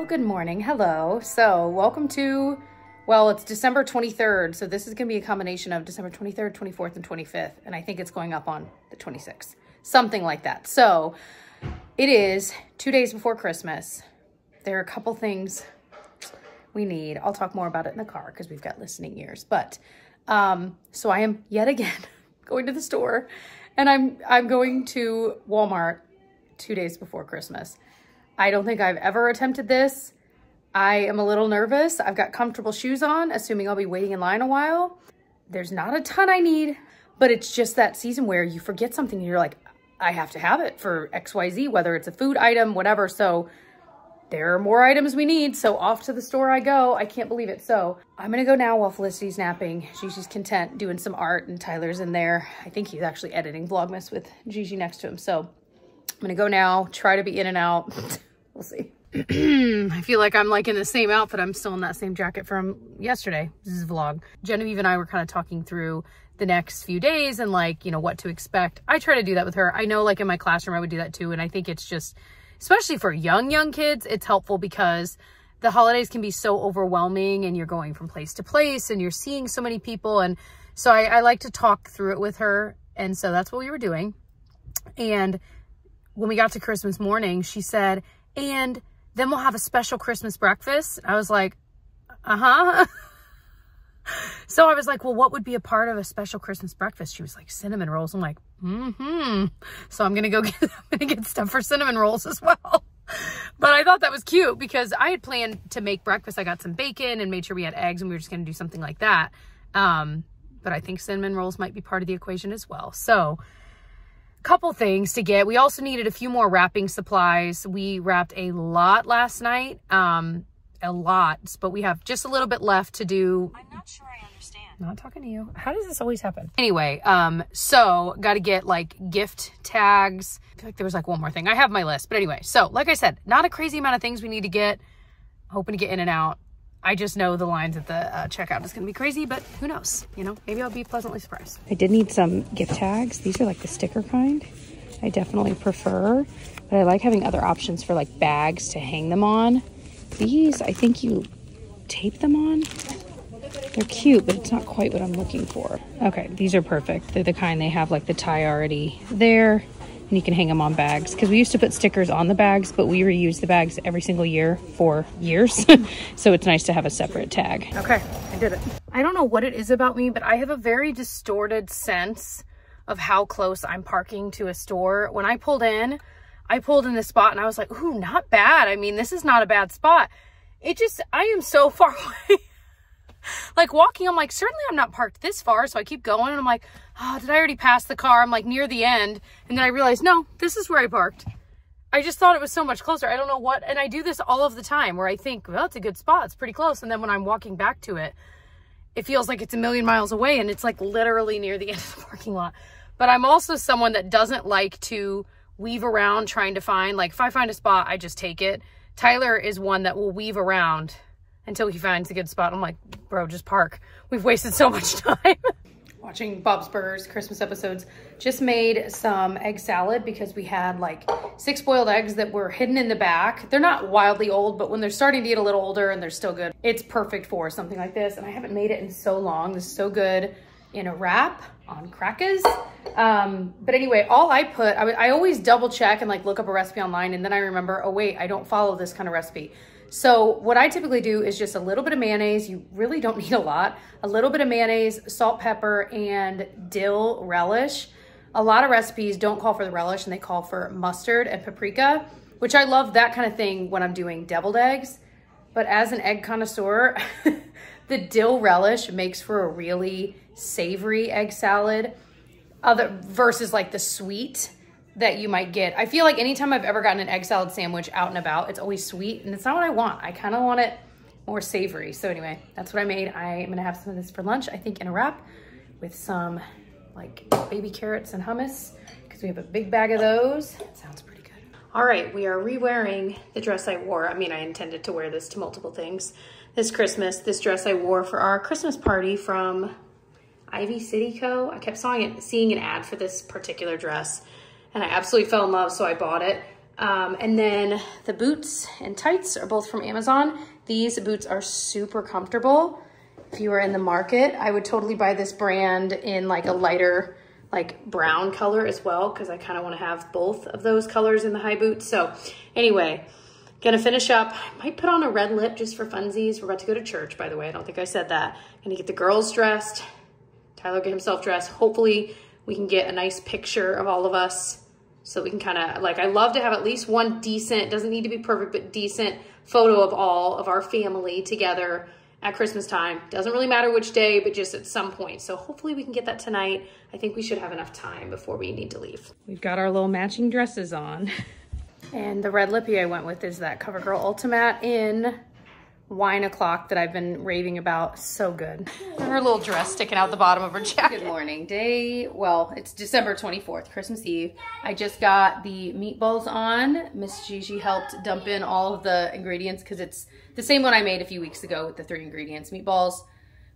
Well, good morning. Hello. So welcome to, well, it's December 23rd. So this is going to be a combination of December 23rd, 24th, and 25th. And I think it's going up on the 26th, something like that. So it is 2 days before Christmas. There are a couple things we need. I'll talk more about it in the car because we've got listening ears. But so I am yet again going to the store, and I'm going to Walmart 2 days before Christmas. I don't think I've ever attempted this. I am a little nervous. I've got comfortable shoes on, assuming I'll be waiting in line a while. There's not a ton I need, but it's just that season where you forget something and you're like, I have to have it for XYZ, whether it's a food item, whatever. So there are more items we need. So off to the store I go. I can't believe it. So I'm going to go now while Felicity's napping. Gigi's content doing some art and Tyler's in there. I think he's actually editing Vlogmas with Gigi next to him. So I'm going to go now, try to be in and out. We'll see. I feel like I'm like in the same outfit. I'm still in that same jacket from yesterday. This is a vlog. Genevieve and I were kind of talking through the next few days and like, you know, what to expect. I try to do that with her. I know like in my classroom, I would do that too. And I think it's just, especially for young kids, it's helpful because the holidays can be so overwhelming and you're going from place to place and you're seeing so many people. And so I like to talk through it with her. And so that's what we were doing. And when we got to Christmas morning, she said, and then we'll have a special Christmas breakfast. I was like, uh-huh. So I was like, well, what would be a part of a special Christmas breakfast? She was like, cinnamon rolls. I'm like, So I'm going to get stuff for cinnamon rolls as well. But I thought that was cute because I had planned to make breakfast. I got some bacon and made sure we had eggs and we were just going to do something like that. But I think cinnamon rolls might be part of the equation as well. So couple things to get. We also needed a few more wrapping supplies. We wrapped a lot last night, a lot, but we have just a little bit left to do. I'm not sure I understand. Not talking to you. How does this always happen? Anyway, so got to get like gift tags. I feel like there was like one more thing. I have my list, but anyway, so like I said, not a crazy amount of things we need to get. Hoping to get in and out. I just know the lines at the checkout is going to be crazy, but who knows? You know, maybe I'll be pleasantly surprised. I did need some gift tags. These are like the sticker kind. I definitely prefer, but I like having other options for like bags to hang them on. These, I think you tape them on. They're cute, but it's not quite what I'm looking for. Okay, these are perfect. They're the kind they have like the tie already there. And you can hang them on bags because we used to put stickers on the bags, but we reuse the bags every single year for years. So it's nice to have a separate tag. Okay, I did it. I don't know what it is about me, but I have a very distorted sense of how close I'm parking to a store. When I pulled in this spot and I was like, ooh, not bad. I mean, this is not a bad spot. I am so far away. Like walking, I'm like, certainly I'm not parked this far. So I keep going and I'm like, oh, did I already pass the car? I'm like near the end. And then I realized, no, this is where I parked. I just thought it was so much closer. I don't know what. And I do this all of the time where I think, well, it's a good spot. It's pretty close. And then when I'm walking back to it, it feels like it's a million miles away. And it's like literally near the end of the parking lot. But I'm also someone that doesn't like to weave around trying to find, like if I find a spot, I just take it. Tyler is one that will weave around until he finds a good spot. I'm like, bro, just park. We've wasted so much time. Watching Bob's Burgers Christmas episodes. Just made some egg salad because we had like 6 boiled eggs that were hidden in the back. They're not wildly old, but when they're starting to get a little older and they're still good, it's perfect for something like this. And I haven't made it in so long. This is so good in a wrap on crackers. But anyway, all I put, I always double check and like look up a recipe online. And then I remember, oh wait, I don't follow this kind of recipe. So what I typically do is just a little bit of mayonnaise. You really don't need a lot. A little bit of mayonnaise, salt, pepper, and dill relish. A lot of recipes don't call for the relish and they call for mustard and paprika, which I love that kind of thing when I'm doing deviled eggs. But as an egg connoisseur, the dill relish makes for a really savory egg salad versus like the sweet that you might get. I feel like anytime I've ever gotten an egg salad sandwich out and about, it's always sweet and it's not what I want. I kind of want it more savory. So anyway, that's what I made. I am gonna have some of this for lunch, I think in a wrap with some like baby carrots and hummus because we have a big bag of those. It sounds pretty good. All right, we are re-wearing the dress I wore. I mean, I intended to wear this to multiple things this Christmas. This dress I wore for our Christmas party from Ivy City Co. I kept seeing an ad for this particular dress and I absolutely fell in love, so I bought it. And then the boots and tights are both from Amazon. These boots are super comfortable. If you were in the market, I would totally buy this brand in like a lighter, like brown color as well, because I kind of want to have both of those colors in the high boots. So anyway, gonna finish up. I might put on a red lip just for funsies. We're about to go to church, by the way. I don't think I said that. Gonna get the girls dressed. Tyler get himself dressed. Hopefully we can get a nice picture of all of us so we can kind of, like, I love to have at least one decent, doesn't need to be perfect, but decent photo of all of our family together at Christmas time. Doesn't really matter which day, but just at some point. So hopefully we can get that tonight. I think we should have enough time before we need to leave. We've got our little matching dresses on. And the red lippy I went with is that CoverGirl Ultimate in Wine O'Clock that I've been raving about. So good. Her little dress sticking out the bottom of her jacket. Good morning. It's December 24th, Christmas Eve. I just got the meatballs on. Miss Gigi helped dump in all of the ingredients because it's the same one I made a few weeks ago with the 3 ingredients: meatballs,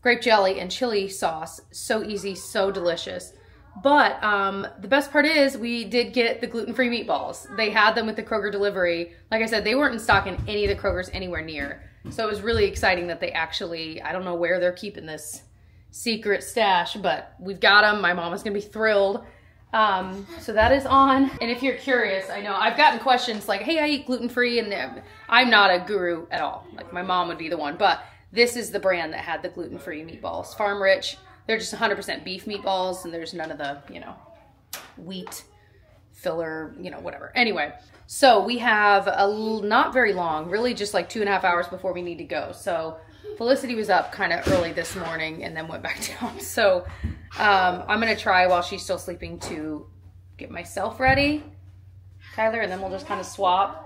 grape jelly, and chili sauce. So easy, so delicious. But the best part is we did get the gluten-free meatballs. They had them with the Kroger delivery. Like I said, they weren't in stock in any of the Krogers anywhere near. So it was really exciting that they actually, I don't know where they're keeping this secret stash, but we've got them. My mom is gonna be thrilled. So that is on. And if you're curious, I know I've gotten questions like, hey, I eat gluten-free, and I'm not a guru at all. Like, my mom would be the one, but this is the brand that had the gluten-free meatballs. Farm Rich. They're just 100% beef meatballs, and there's none of the, you know, wheat filler, you know, whatever. Anyway, so we have not very long, really just like 2.5 hours before we need to go. So Felicity was up kind of early this morning and then went back down. So I'm gonna try while she's still sleeping to get myself ready, Tyler, and then we'll just kind of swap.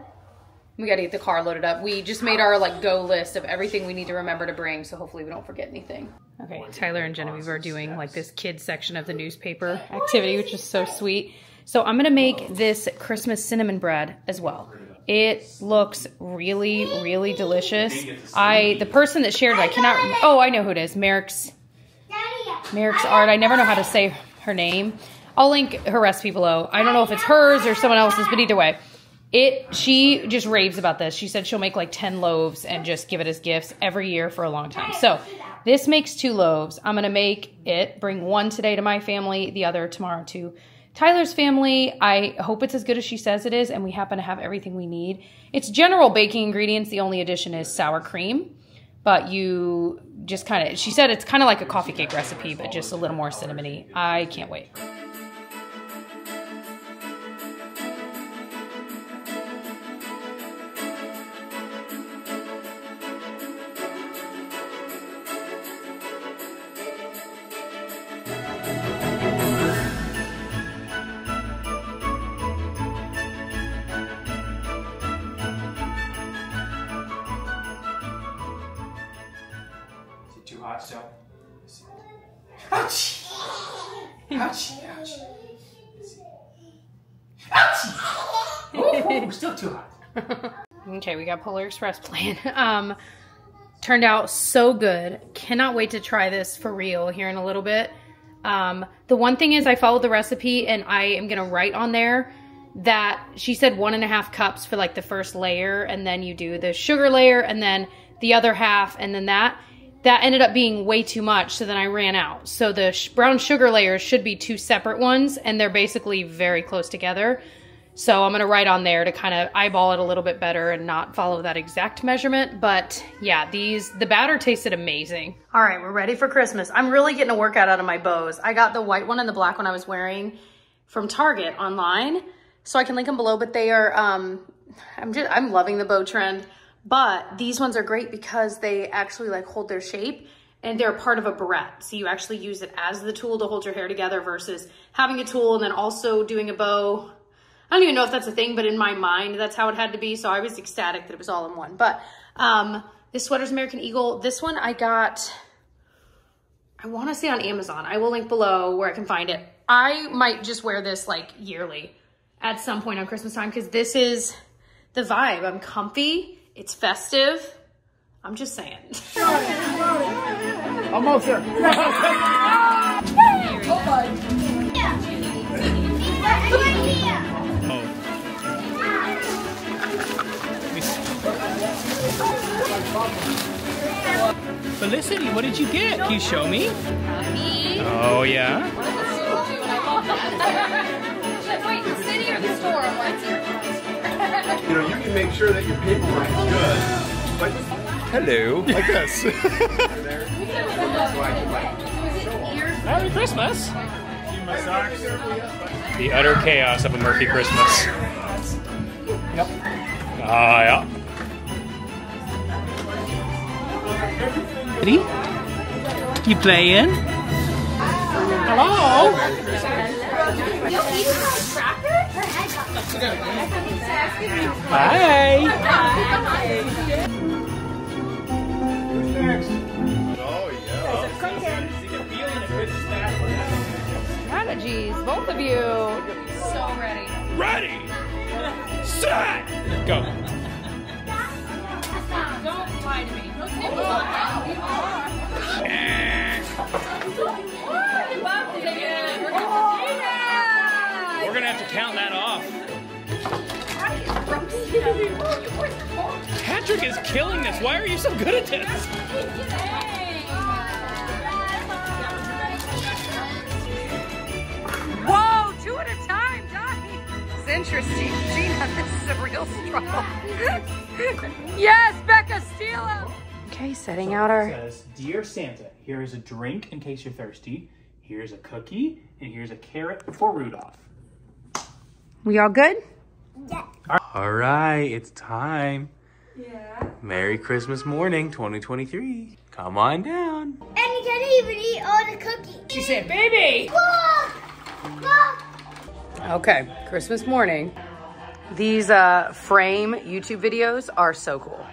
We got to get the car loaded up. We just made our like go list of everything we need to remember to bring, so hopefully we don't forget anything. Okay, Tyler and Genevieve are doing like this kids section of the newspaper activity, which is so sweet. So I'm gonna make this Christmas cinnamon bread as well. It looks really, really delicious. The person that shared it, I cannot, oh, I know who it is. Merrick's Art. I never know how to say her name. I'll link her recipe below. I don't know if it's hers or someone else's, but either way. She just raves about this. She said she'll make like 10 loaves and just give it as gifts every year for a long time. So this makes 2 loaves. I'm going to make it, bring one today to my family, the other tomorrow to Tyler's family. I hope it's as good as she says it is, and we happen to have everything we need. It's general baking ingredients. The only addition is sour cream, but you just kind of, she said it's kind of like a coffee cake recipe, but just a little more cinnamony. I can't wait. Too hot still? Ouch! Ouch! Ouch! Ouch! Ooh, still too hot. Okay, we got Polar Express plan. Turned out so good. Cannot wait to try this for real here in a little bit. The one thing is I followed the recipe, and I am gonna write on there that she said 1.5 cups for like the first layer, and then you do the sugar layer, and then the other half, and then that ended up being way too much, so then I ran out. So the brown sugar layers should be 2 separate ones, and they're basically very close together. So I'm gonna write on there to kind of eyeball it a little bit better and not follow that exact measurement. But yeah, the batter tasted amazing. All right, we're ready for Christmas. I'm really getting a workout out of my bows. I got the white one and the black one I was wearing from Target online, so I can link them below, but they are, I'm loving the bow trend. But these ones are great because they actually like hold their shape, and they're part of a barrette. So you actually use it as the tool to hold your hair together versus having a tool and then also doing a bow. I don't even know if that's a thing, but in my mind, that's how it had to be. So I was ecstatic that it was all in one. But this sweater's American Eagle. This one I got, I want to say on Amazon. I will link below where I can find it. I might just wear this like yearly at some point on Christmas time because this is the vibe. I'm comfy. It's festive. I'm just saying. Almost there. Felicity, what did you get? Can you show me? Oh, yeah? Wait, the city or the store? You know, you can make sure that your paperwork is good. But Hello. like this. Merry Christmas. The utter chaos of a Murphy Christmas. Yep. Yeah. Ready? You playing? Hello? Hi. Oh, yeah. Strategies, both of you. So ready. Ready, set, go. Don't lie to me. We're gonna have to count that off. Patrick is killing this. Why are you so good at this? Whoa, 2 at a time, Donnie. It's interesting. Gina, this is a real struggle. Yes, Becca, steal him. Okay, setting out our... It says, Dear Santa, here is a drink in case you're thirsty. Here's a cookie, and here's a carrot for Rudolph. We all good? Yeah. All right, it's time. Yeah. Merry Christmas morning, 2023. Come on down. And you can't even eat all the cookies. She said, baby. Look! Look! Okay, Christmas morning. These frame YouTube videos are so cool.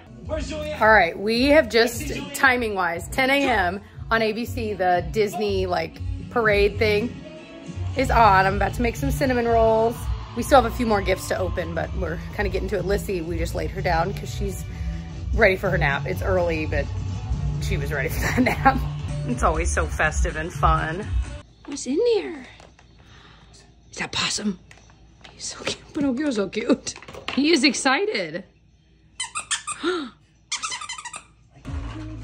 All right, we have just, timing-wise, 10 a.m. on ABC, the Disney, like, parade thing is on. I'm about to make some cinnamon rolls. We still have a few more gifts to open, but we're kind of getting to it. Lissy, we just laid her down because she's ready for her nap. It's early, but she was ready for that nap. It's always so festive and fun. What's in there? Is that Possum? He's so cute. Pinocchio's so cute. He is excited.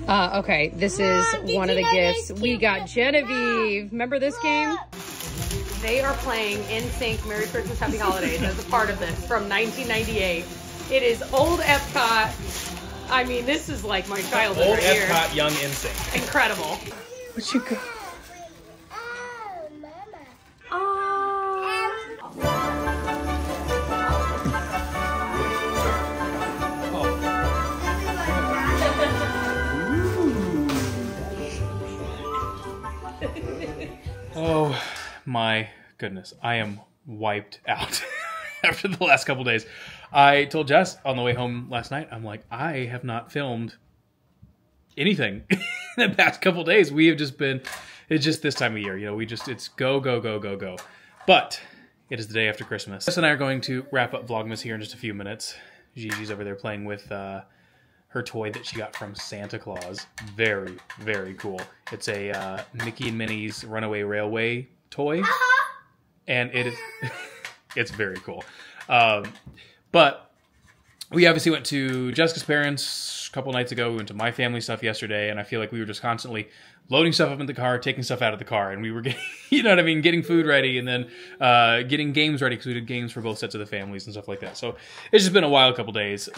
Okay, this is one of the gifts. We got Genevieve. Remember this game? They are playing NSYNC Merry Christmas, Happy Holidays as a part of this from 1998. It is old Epcot. I mean, this is like my childhood Old right here. Epcot, young NSYNC. Incredible. What you got? Oh my goodness, I am wiped out after the last couple days. I told Jess on the way home last night, I'm like, I have not filmed anything in the past couple days. We have just been, it's just this time of year, you know, it's go, go, go, go, go. But it is the day after Christmas. Jess and I are going to wrap up Vlogmas here in just a few minutes. Gigi's over there playing with her toy that she got from Santa Claus. Very, very cool. It's a Mickey and Minnie's Runaway Railway toy. And it is, it's very cool. But we obviously went to Jessica's parents a couple nights ago. We went to my family stuff yesterday, and I feel like we were just constantly loading stuff up in the car, taking stuff out of the car, and we were getting, you know what I mean, getting food ready, and then getting games ready, because we did games for both sets of the families and stuff like that. So it's just been a wild couple days.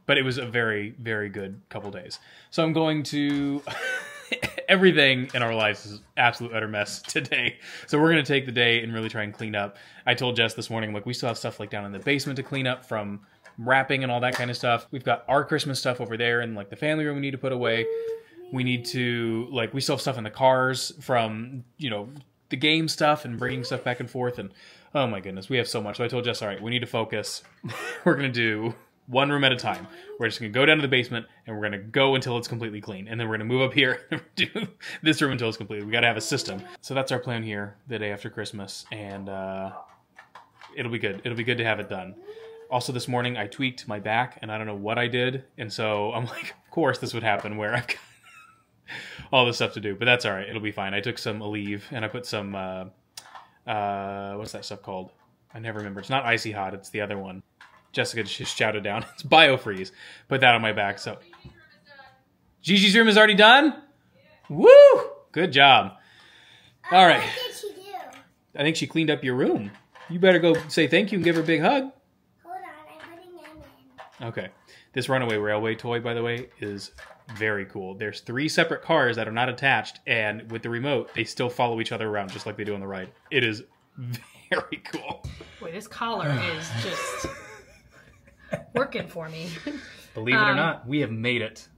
But it was a very, very good couple days. So I'm going to... Everything in our lives is absolute utter mess today. So we're going to take the day and really try and clean up. I told Jess this morning, like, we still have stuff like down in the basement to clean up from wrapping and all that kind of stuff. We've got our Christmas stuff over there in, like, the family room we need to put away. We need to, like, we still have stuff in the cars from, you know, the game stuff and bringing stuff back and forth. And, oh my goodness, we have so much. So I told Jess, all right, we need to focus. We're going to do one room at a time. We're just going to go down to the basement, and we're going to go until it's completely clean. And then we're going to move up here and do this room until it's completed. We got to have a system. So that's our plan here the day after Christmas. And it'll be good. It'll be good to have it done. Also, this morning, I tweaked my back, and I don't know what I did. And so I'm like, of course this would happen where I've got all this stuff to do. But that's all right. It'll be fine. I took some Aleve, and I put some, what's that stuff called? I never remember. It's not Icy Hot. It's the other one. Jessica just shouted down. It's BioFreeze. Put that on my back. So Gigi's room is already done? Woo! Good job. All right. What did she do? I think she cleaned up your room. You better go say thank you and give her a big hug. Hold on, I'm putting them in. Okay. This Runaway Railway toy, by the way, is very cool. There's 3 separate cars that are not attached, and with the remote, they still follow each other around just like they do on the ride. It is very cool. Boy, this collar is just working for me. Believe it or not, we have made it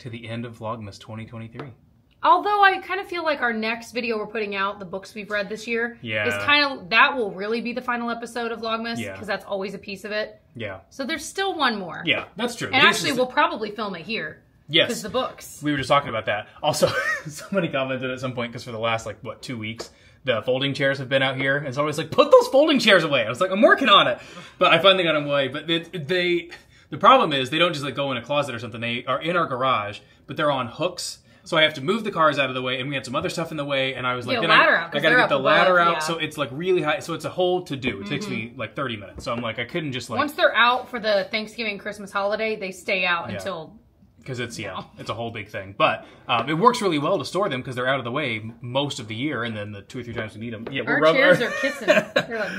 to the end of Vlogmas 2023. Although I kind of feel like our next video we're putting out, the books we've read this year, is kind of, that will really be the final episode of Vlogmas, because that's always a piece of it. Yeah. So there's still one more. Yeah, that's true. And actually, we'll probably film it here. Yes. Because the books. We were just talking about that. Also, somebody commented at some point, because for the last, 2 weeks, the folding chairs have been out here, and so I was like, put those folding chairs away. I was like, I'm working on it. But I finally got them away. But the problem is, they don't just go in a closet or something. They are in our garage, but they're on hooks. So I have to move the cars out of the way, and we had some other stuff in the way, and I was like, I gotta get the ladder out, so it's really high, so it's a whole to-do. It takes me 30 minutes, so I'm like, I couldn't just Once they're out for the Thanksgiving, Christmas holiday, they stay out until... Because it's a whole big thing. But it works really well to store them because they're out of the way most of the year, and then the 2 or 3 times we need them. Yeah, our chairs are kissing. They're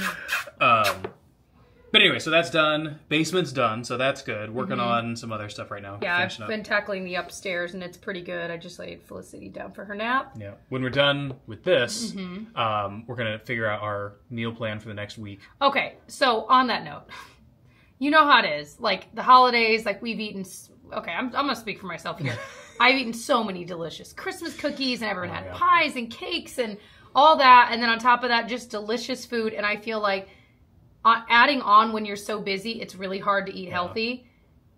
like... But anyway, so that's done. Basement's done, so that's good. Working on some other stuff right now. Yeah, I've been tackling the upstairs, and it's pretty good. I just laid Felicity down for her nap. Yeah. When we're done with this, we're going to figure out our meal plan for the next week. Okay, so on that note, you know how it is. The holidays, we've eaten... Okay, I'm going to speak for myself here. I've eaten so many delicious Christmas cookies, and everyone had pies and cakes and all that. And then on top of that, just delicious food. And I feel like adding on when you're so busy, it's really hard to eat healthy.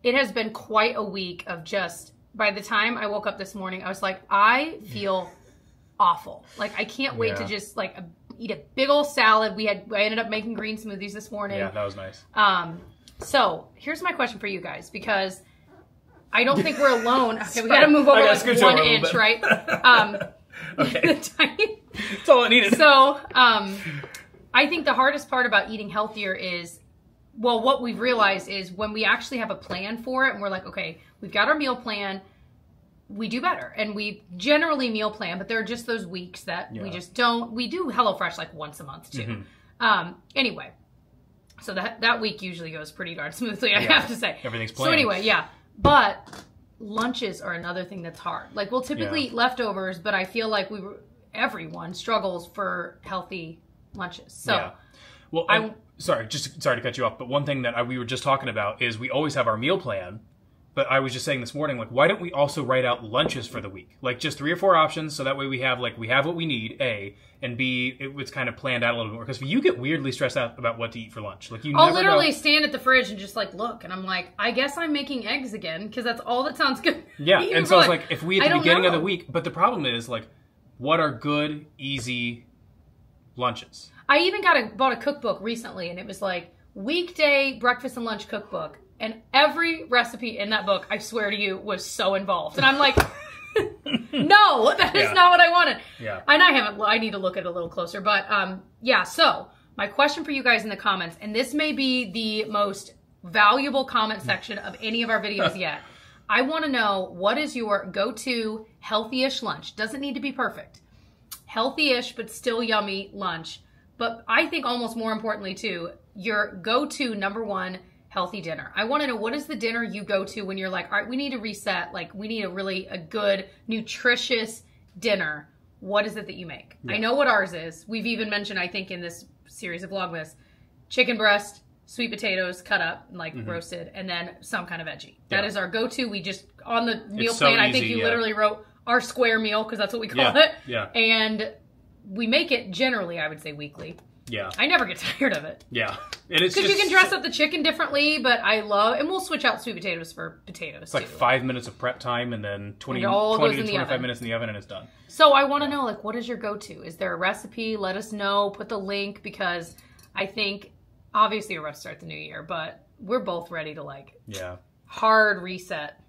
It has been quite a week of just, by the time I woke up this morning, I was like, I feel awful. I can't wait to just eat a big old salad. I ended up making green smoothies this morning. Yeah, that was nice. So here's my question for you guys, because I don't think we're alone. Okay, we got to move over 1 inch, right? Okay. That's all I needed. So, I think the hardest part about eating healthier is, what we've realized is when we actually have a plan for it, and we're like, okay, we've got our meal plan, we do better. And we generally meal plan, but there are just those weeks that we just don't. We do HelloFresh once a month, too. Anyway, so that week usually goes pretty darn smoothly, I have to say. Everything's planned. So anyway, but lunches are another thing that's hard. We'll typically eat leftovers, but I feel like everyone struggles for healthy lunches. So, well, sorry to cut you off, but one thing that we were just talking about is we always have our meal plan. But I was just saying this morning, why don't we also write out lunches for the week? Just 3 or 4 options, so that way we have what we need, A, and B, it's kind of planned out a little bit more. Because you get weirdly stressed out about what to eat for lunch. I'll literally stand at the fridge and just look, and I'm like, I guess I'm making eggs again, because that's all that sounds good. Yeah, and so it's if we at the beginning of the week, but the problem is, what are good, easy lunches? I even bought a cookbook recently, and it was weekday breakfast and lunch cookbook. And every recipe in that book, I swear to you, was so involved. And I'm like, no, that is not what I wanted. Yeah. And I need to look at it a little closer. But so my question for you guys in the comments, and this may be the most valuable comment section of any of our videos yet. I want to know, what is your go-to healthy-ish lunch? Doesn't need to be perfect. Healthy-ish, but still yummy lunch. But I think almost more importantly, too, your go-to #1 healthy dinner. I want to know, what is the dinner you go to when you're all right, we need to reset, we need a good, nutritious dinner. What is it that you make? Yeah. I know what ours is. We've even mentioned, I think, in this series of Vlogmas, chicken breast, sweet potatoes cut up, roasted, and then some kind of veggie. That is our go-to. We just, on the meal plan, I think you literally wrote our square meal, because that's what we call it. Yeah. And we make it generally, I would say, weekly. Yeah. I never get tired of it. Yeah. Because you can dress up the chicken differently, but and we'll switch out sweet potatoes for potatoes, It's 5 minutes of prep time, and then 20 to 25 minutes in the oven, and it's done. So I want to know, what is your go-to? Is there a recipe? Let us know. Put the link, because I think, obviously, we're about to start the new year, but we're both ready to, hard reset.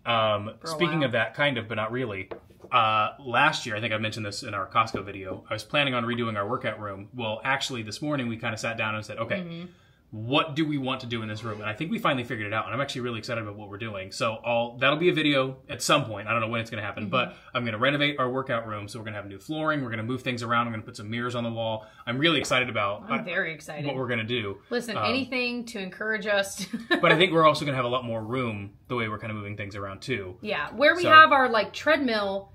Speaking of that, kind of, but not really. Last year, I think I mentioned this in our Costco video, I was planning on redoing our workout room. Well, actually, this morning we kind of sat down and said, okay, what do we want to do in this room? And I think we finally figured it out, and I'm actually really excited about what we're doing. So that'll be a video at some point. I don't know when it's going to happen, but I'm going to renovate our workout room. So we're going to have new flooring. We're going to move things around. I'm going to put some mirrors on the wall. I'm really excited about I'm very excited. what we're going to do. Listen, anything to encourage us. But I think we're also going to have a lot more room the way we're kind of moving things around too. Yeah, where we have our like treadmill,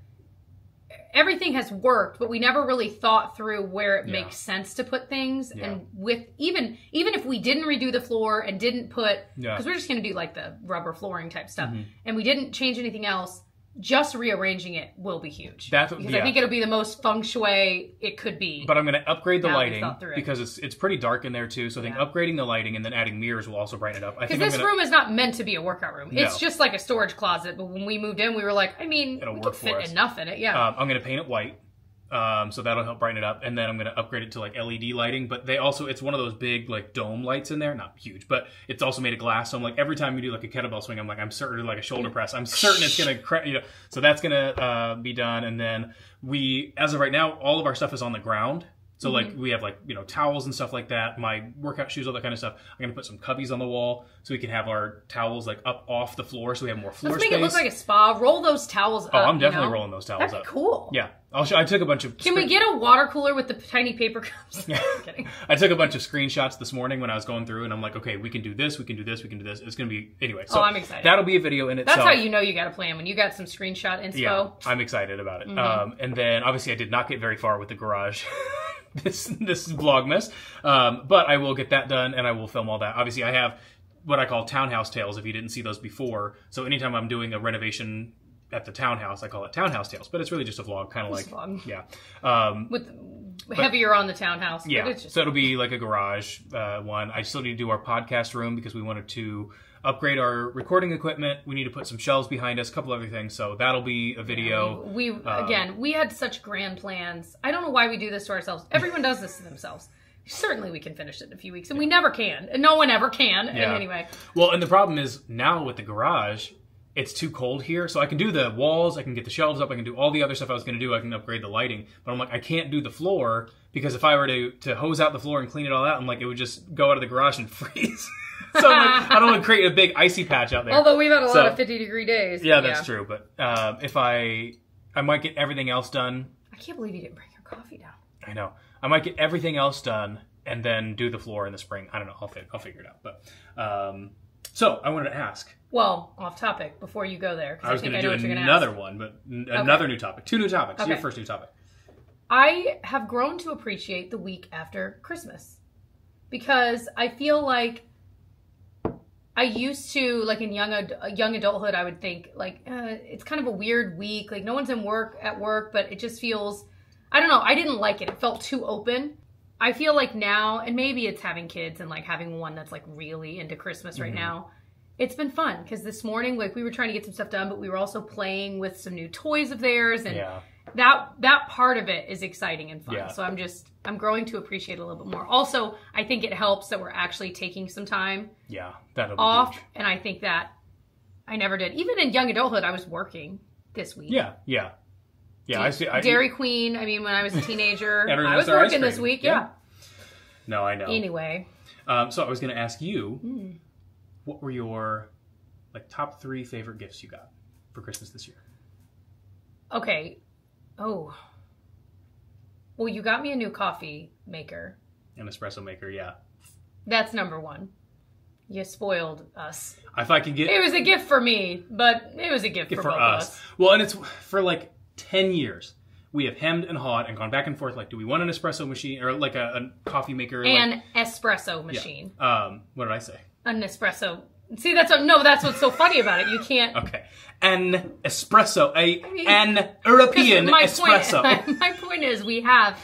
everything has worked, but we never really thought through where it makes sense to put things. Yeah. And with even if we didn't redo the floor and didn't put, because we're just going to do like the rubber flooring type stuff, and we didn't change anything else, just rearranging it will be huge. Because I think it'll be the most feng shui it could be. But I'm going to upgrade the lighting because it's pretty dark in there too. So I think upgrading the lighting and then adding mirrors will also brighten it up. Because this room is not meant to be a workout room. No. It's just like a storage closet. But when we moved in, we were like, I mean, we could fit enough in it. Yeah. I'm going to paint it white. So that'll help brighten it up. And then I'm going to upgrade it to like LED lighting. But it's one of those big like dome lights in there. Not huge, but it's also made of glass. So I'm like, every time you do like a kettlebell swing, I'm certain, like a shoulder press, I'm certain it's going to, so that's going to be done. And then as of right now, all of our stuff is on the ground. So like we have like, towels and stuff like that, my workout shoes, all that kind of stuff. I'm going to put some cubbies on the wall so we can have our towels like up off the floor so we have more floor space. Let's make it look like a spa. Roll those towels up. Oh, I'm definitely rolling those towels That'd up. be cool. Yeah. I'll show. I took a bunch of... Can we get a water cooler with the tiny paper cups? Yeah. I'm kidding. I took a bunch of screenshots this morning when I was going through, and I'm like, okay, we can do this, we can do this, we can do this. It's going to be... Anyway, so I'm excited. That'll be a video in itself. That's how you know you got a plan, when you got some screenshot inspo. Yeah, I'm excited about it. And then, obviously, I did not get very far with the garage. This is Vlogmas. But I will get that done, and I will film all that. Obviously, I have what I call townhouse tales, if you didn't see those before. So anytime I'm doing a renovation at the townhouse, I call it townhouse tales, but it's really just a vlog, kind of like, vlog. With heavier on the townhouse. Yeah, but it's just... so it'll be like a garage one. I still need to do our podcast room because we wanted to upgrade our recording equipment. We need to put some shelves behind us, a couple other things. So that'll be a video. We had such grand plans. I don't know why we do this to ourselves. Everyone does this to themselves. Certainly we can finish it in a few weeks, and we never can. And no one ever can. And anyway. Well, and the problem is now with the garage, it's too cold here. So I can do the walls, I can get the shelves up, I can do all the other stuff I was going to do. I can upgrade the lighting. But I'm like, I can't do the floor because if I were to hose out the floor and clean it all out, I'm like, it would just go out of the garage and freeze. So I'm like, I don't want to create a big icy patch out there. Although we've had a lot of 50-degree days. Yeah, that's true. But if I might get everything else done. I can't believe you didn't bring your coffee down. I know. I might get everything else done and then do the floor in the spring. I don't know. I'll figure it out. But so I wanted to ask. Well, off topic before you go there. I was going to do another one, but another new topic. 2 new topics. Okay. Your first new topic. I have grown to appreciate the week after Christmas because I feel like I used to, like in young adulthood, I would think like it's kind of a weird week. Like no one's at work, but it just feels, I don't know. I didn't like it. It felt too open. I feel like now, and maybe it's having kids and like having one that's like really into Christmas right now. It's been fun because this morning, like we were trying to get some stuff done, but we were also playing with some new toys of theirs, and that part of it is exciting and fun. Yeah. So I'm growing to appreciate it a little bit more. Also, I think it helps that we're actually taking some time off, huge. And I think that I never did. Even in young adulthood, I was working this week. Yeah. I see. Dairy Queen. I mean, when I was a teenager, I was working this week. Yeah. No, I know. Anyway. So I was going to ask you, what were your top 3 favorite gifts you got for Christmas this year? Okay. Oh. Well, you got me a new coffee maker. An espresso maker, yeah. That's number 1. You spoiled us. If I could get... It was a gift for me, but it was a gift for both of us. Well, and it's for 10 years. We have hemmed and hawed and gone back and forth. Like, do we want an espresso machine or a coffee maker? An espresso machine. Yeah. What did I say? An espresso. See, that's what's so funny about it. You can't. Okay. An espresso. An European espresso. My point is we have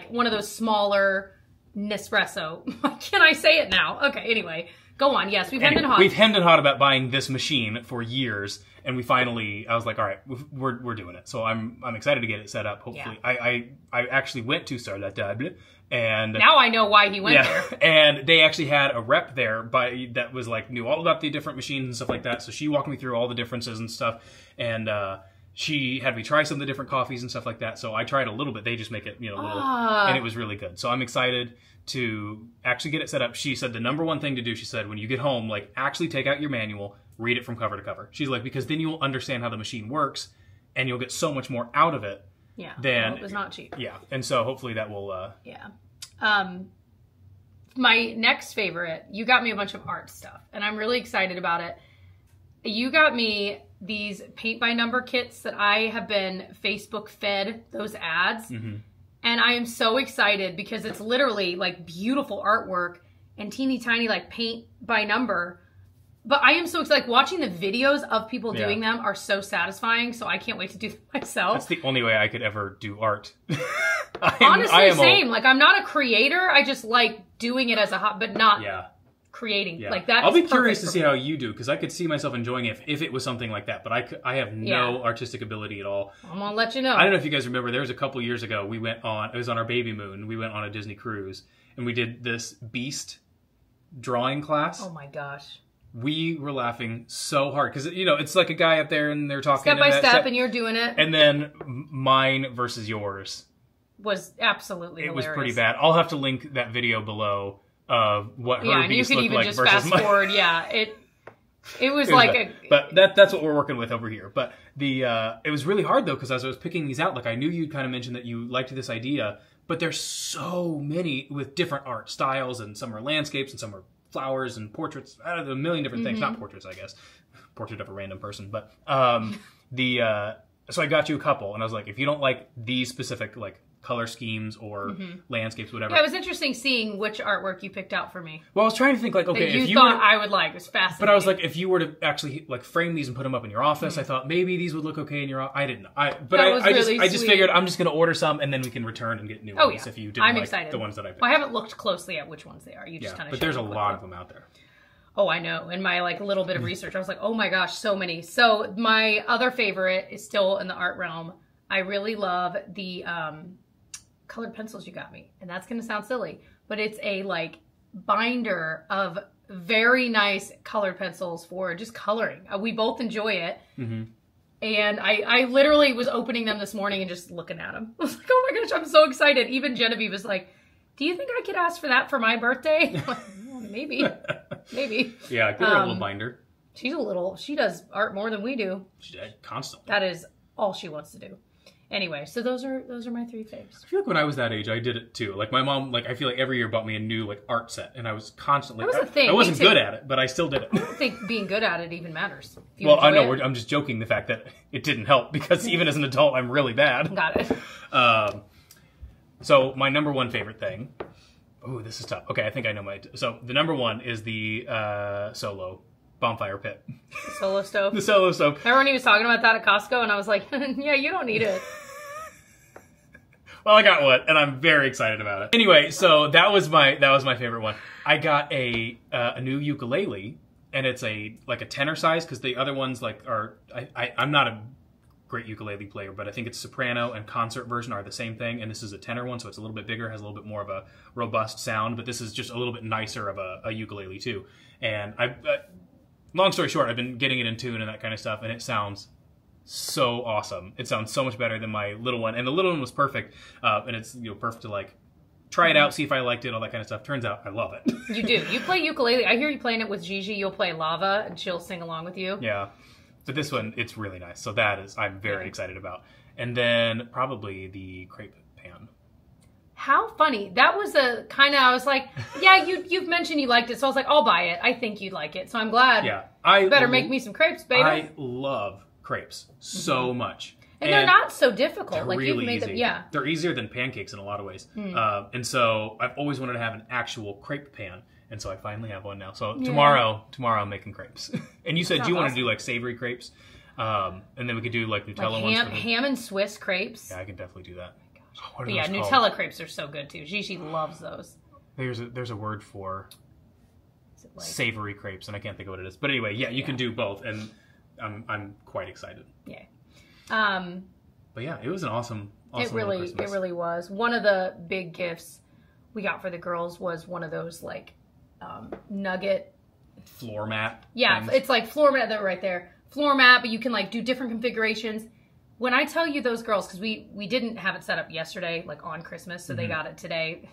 one of those smaller Nespresso. Can I say it now? Okay, anyway. Go on. Yes, we've hemmed and hawed. We've hemmed and hawed about buying this machine for years. And we finally, I was like, all right, we're doing it. So I'm excited to get it set up, hopefully. Yeah. I actually went to Sur la Table. And now I know why he went there. And they actually had a rep there that was knew all about the different machines and stuff like that. So she walked me through all the differences and stuff. And she had me try some of the different coffees and stuff like that. So I tried a little bit. They just make it, little, and it was really good. So I'm excited to actually get it set up. She said the number one thing to do, she said, when you get home, like actually take out your manual, read it from cover to cover. She's like, because then you'll understand how the machine works and you'll get so much more out of it. Yeah. Than, it was not cheap. Yeah. And so hopefully that will, yeah. My next favorite, you got me a bunch of art stuff and I'm really excited about it. You got me these paint by number kits that I have been Facebook fed those ads. Mm-hmm. And I am so excited because it's literally like beautiful artwork and teeny tiny like paint by number. But I am so excited. Like watching the videos of people doing them are so satisfying. So I can't wait to do them myself. That's the only way I could ever do art. Honestly, same. Like I'm not a creator. I just like doing it as a hobby, but not creating like that. I'll be curious to see how you do because I could see myself enjoying it if it was something like that. But I have no artistic ability at all. I'm gonna let you know. I don't know if you guys remember. There was a couple years ago. We went on. It was on our baby moon. We went on a Disney cruise and we did this Beast drawing class. Oh my gosh. We were laughing so hard because it's like a guy up there and they're talking step by step, and you're doing it. And then mine versus yours was absolutely hilarious. It was pretty bad. I'll have to link that video below of what her and Beast you could looked even like just versus fast mine. forward. Yeah, it was like but that's what we're working with over here. But it was really hard though because as I was picking these out, like I knew you'd kind of mentioned that you liked this idea, but there's so many with different art styles, and some are landscapes and some are flowers and portraits. I don't know, a million different things. Not portraits, I guess. Portrait of a random person, but so I got you a couple, and I was like, if you don't like these specific like color schemes or landscapes, whatever. Yeah, it was interesting seeing which artwork you picked out for me. Well, I was trying to think like, okay, that if you thought I would like. It was fascinating. But I was like, if you were to actually like frame these and put them up in your office, I thought maybe these would look okay in your office. I didn't know. I just figured I'm just going to order some and then we can return and get new ones if you didn't like excited. The ones that I picked. Well, I haven't looked closely at which ones they are. You just kind of. But there's a lot of them out there. Oh, I know. In my like little bit of research, I was like, oh my gosh, so many. So my other favorite is still in the art realm. I really love the colored pencils you got me. And that's going to sound silly, but it's a like binder of very nice colored pencils for just coloring. We both enjoy it. Mm-hmm. And I literally was opening them this morning and just looking at them. I was like, oh my gosh, I'm so excited. Even Genevieve was like, do you think I could ask for that for my birthday? I'm like, well, maybe. Yeah, give her a little binder. She does art more than we do. She did constantly. That is all she wants to do. Anyway, so those are my three faves. I feel like when I was that age, I did it too. Like my mom, like I feel like every year bought me a new like art set, and I was constantly. That was a thing. I wasn't good at it, but I still did it. I don't think being good at it even matters. Well, I know. I'm just joking the fact that it didn't help because even as an adult, I'm really bad. Got it. So my number one favorite thing. Oh, this is tough. Okay, I think I know So the number one is the Solo bonfire pit. The Solo stove. The Solo stove. Remember when he was talking about that at Costco, and I was like, yeah, you don't need it. Well, I got one, and I'm very excited about it. Anyway, so that was my favorite one. I got a new ukulele, and it's a tenor size because the other ones I'm not a great ukulele player, but I think it's soprano and concert version are the same thing, and this is a tenor one, so it's a little bit bigger, has a little bit more of a robust sound, but this is just a little bit nicer of a ukulele too. And long story short, I've been getting it in tune and that kind of stuff, and it sounds so awesome. It sounds so much better than my little one, and the little one was perfect, and it's perfect to like try it out, see if I liked it, all that kind of stuff. Turns out I love it. You do. You play ukulele. I hear you playing it with Gigi. You'll play Lava, and she'll sing along with you. Yeah. But this one, it's really nice. So I'm very excited about. And then probably the crepe pan. How funny. That was I was like, yeah, you've mentioned you liked it. So I was like, I'll buy it. I think you'd like it. So I'm glad. Yeah. You better make me some crepes, baby. I love crepes so much. And they're not so difficult. They're like really you've made easy. them, yeah. They're easier than pancakes in a lot of ways. And so I've always wanted to have an actual crepe pan. And so I finally have one now. So tomorrow I'm making crepes. And you said you want to do like savory crepes. And then we could do like Nutella ones. Ham and Swiss crepes. Yeah, I can definitely do that. Oh my gosh. Nutella crepes are so good too. Gigi loves those. There's a word for savory crepes, and I can't think of what it is. But anyway, you can do both, and I'm quite excited. Yeah. But yeah, it was an awesome it really was. One of the big gifts we got for the girls was one of those like nugget floor mat. Yeah, things. it's like floor mat. They're right there. Floor mat, but you can like do different configurations. When I tell you those girls, because we didn't have it set up yesterday, like on Christmas, so they got it today.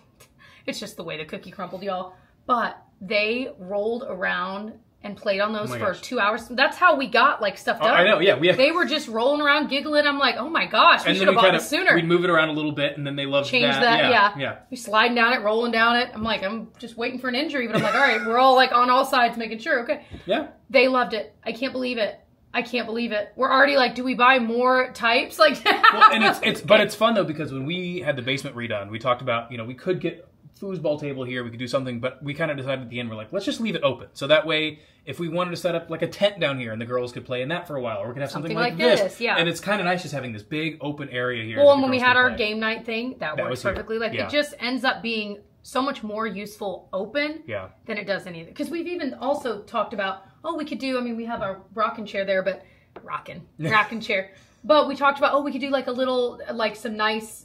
It's just the way the cookie crumbled, y'all. But they rolled around and played on those for 2 hours. That's how we got like stuff done. I know, yeah. They were just rolling around, giggling. I'm like, oh my gosh, we should have bought it sooner. We'd move it around a little bit, and then they loved Change that. Yeah. We sliding down it, rolling down it. I'm like, I'm just waiting for an injury, but I'm like, all right, we're all like on all sides, making sure. Okay. Yeah. They loved it. I can't believe it. I can't believe it. We're already like, do we buy more types? Like, well, and it's fun though, because when we had the basement redone, we talked about, we could get foosball table here, we could do something, but we kind of decided at the end, we're like, let's just leave it open. So that way, if we wanted to set up like a tent down here and the girls could play in that for a while, or we could have something like this. Yeah. And it's kind of nice just having this big open area here. Well, and when we had our game night thing, that works perfectly. Like, it just ends up being so much more useful open than it does anything. Because we've even also talked about, we could do, we have our rocking chair there, but rocking chair. But we talked about, we could do like a little, like some nice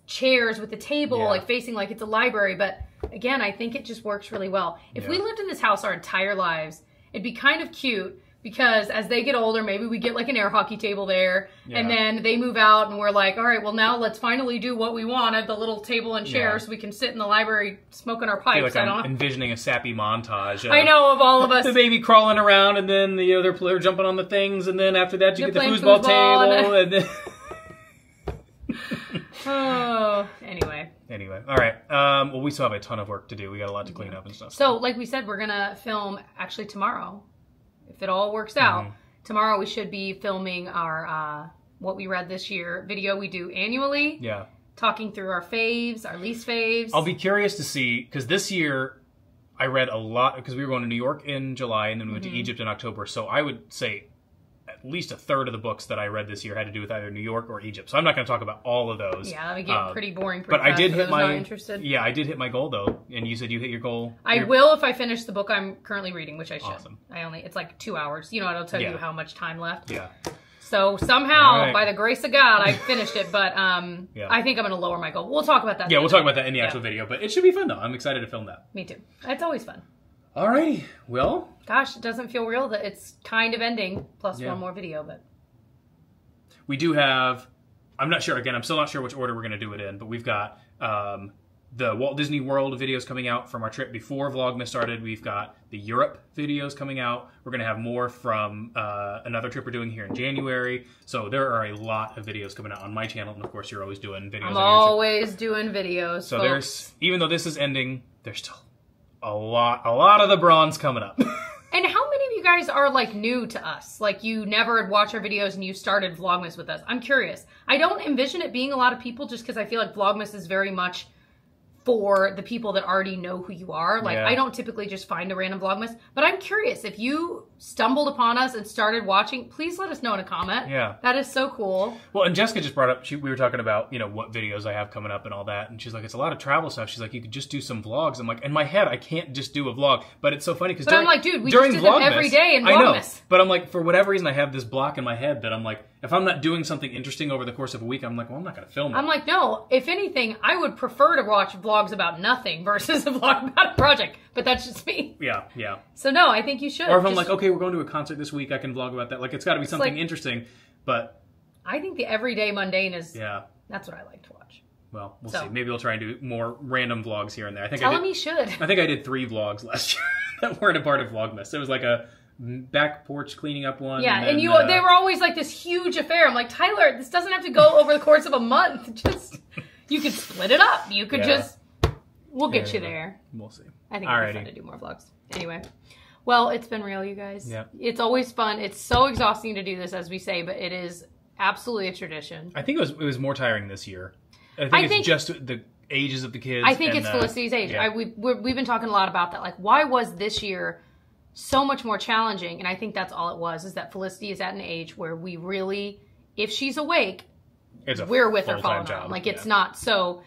chairs with the table, like facing like it's a library. But again, I think it just works really well. If we lived in this house our entire lives, it'd be kind of cute, because as they get older, maybe we get like an air hockey table there, and then they move out and we're like, all right, well now let's finally do what we wanted, the little table and chair, so we can sit in the library smoking our pipes. I feel like I'm envisioning a sappy montage. I know, of all of us. The baby crawling around, and then they're jumping on the things, and then after that you get the foosball table, and then... Anyway. All right. Well, we still have a ton of work to do. We got a lot to clean up and stuff. So, like we said, we're going to film actually tomorrow. If it all works out. Tomorrow we should be filming our what we read this year video we do annually. Yeah. Talking through our faves, our least faves. I'll be curious to see, because this year I read a lot, because we were going to New York in July, and then we went to Egypt in October. So I would say at least a third of the books that I read this year had to do with either New York or Egypt. So I'm not going to talk about all of those. Yeah, that would get pretty boring pretty but fast. I did hit my... Interested. Yeah, I did hit my goal, though. And you said you hit your goal. I will if I finish the book I'm currently reading, which I should. Awesome. It's like 2 hours. It'll tell you how much time left. Yeah. So somehow, by the grace of God, I finished it. But I think I'm going to lower my goal. We'll talk about that. Yeah, we'll talk about that in the actual video. But it should be fun, though. I'm excited to film that. Me too. It's always fun. Alrighty. Well. Gosh, it doesn't feel real that it's kind of ending, plus one more video, but... We do have, I'm not sure, again, I'm still not sure which order we're going to do it in, but we've got the Walt Disney World videos coming out from our trip before Vlogmas started. We've got the Europe videos coming out. We're going to have more from another trip we're doing here in January. So there are a lot of videos coming out on my channel, and of course you're always doing videos. I'm always doing videos, so folks. There's, even though this is ending, there's still a lot of the bronze coming up. And how many of you guys are, like, new to us? Like, you never had watched our videos and you started Vlogmas with us. I'm curious. I don't envision it being a lot of people just because I feel like Vlogmas is very much for the people that already know who you are. Like, I don't typically just find a random Vlogmas. But I'm curious. If you stumbled upon us and started watching, please let us know in a comment. Yeah. That is so cool. Well, and Jessica just brought up, we were talking about, what videos I have coming up and all that. And she's like, it's a lot of travel stuff. She's like, you could just do some vlogs. I'm like, in my head, I can't just do a vlog. But it's so funny because I'm like, dude, we just do them every day in Vlogmas. I know. But I'm like, for whatever reason, I have this block in my head that I'm like, if I'm not doing something interesting over the course of a week, I'm like, well, I'm not going to film it. I'm like, no, if anything, I would prefer to watch vlogs about nothing versus a vlog about a project. But that's just me. Yeah, yeah. So no, I think you should. Or if I'm like, okay, we're going to a concert this week, I can vlog about that. Like, it's got to be something interesting, but... I think the everyday mundane is... Yeah. That's what I like to watch. Well, we'll see. Maybe we'll try and do more random vlogs here and there. I think Tell him he should. I think I did 3 vlogs last year that weren't a part of Vlogmas. It was like a back porch cleaning up one. Yeah, and they were always like this huge affair. I'm like, Tyler, this doesn't have to go over the course of a month. Just, you could split it up. You could just... We'll get you there. We'll see. I think it'd be fun to do more vlogs. Anyway. Well, it's been real, you guys. Yeah. It's always fun. It's so exhausting to do this, as we say, but it is absolutely a tradition. I think it was more tiring this year. I think it's just the ages of the kids. I think it's Felicity's age. Yeah. We've been talking a lot about that. Like, why was this year so much more challenging? And I think that's all it was, is that Felicity is at an age where we really, if she's awake, we're with her following around. Like, it's not so...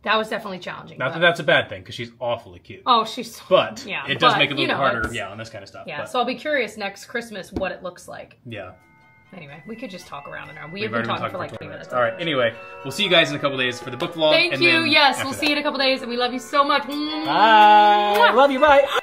That was definitely challenging. Not that that's a bad thing, because she's awfully cute. Oh, she's... But it does make it a little harder, on this kind of stuff. Yeah, so I'll be curious next Christmas what it looks like. Yeah. Anyway, we could just talk around and around. We've been talking for like 20 minutes. All right, anyway, we'll see you guys in a couple days for the book vlog. Thank you. Yes, we'll see you in a couple days, and we love you so much. Bye. Love you. Bye.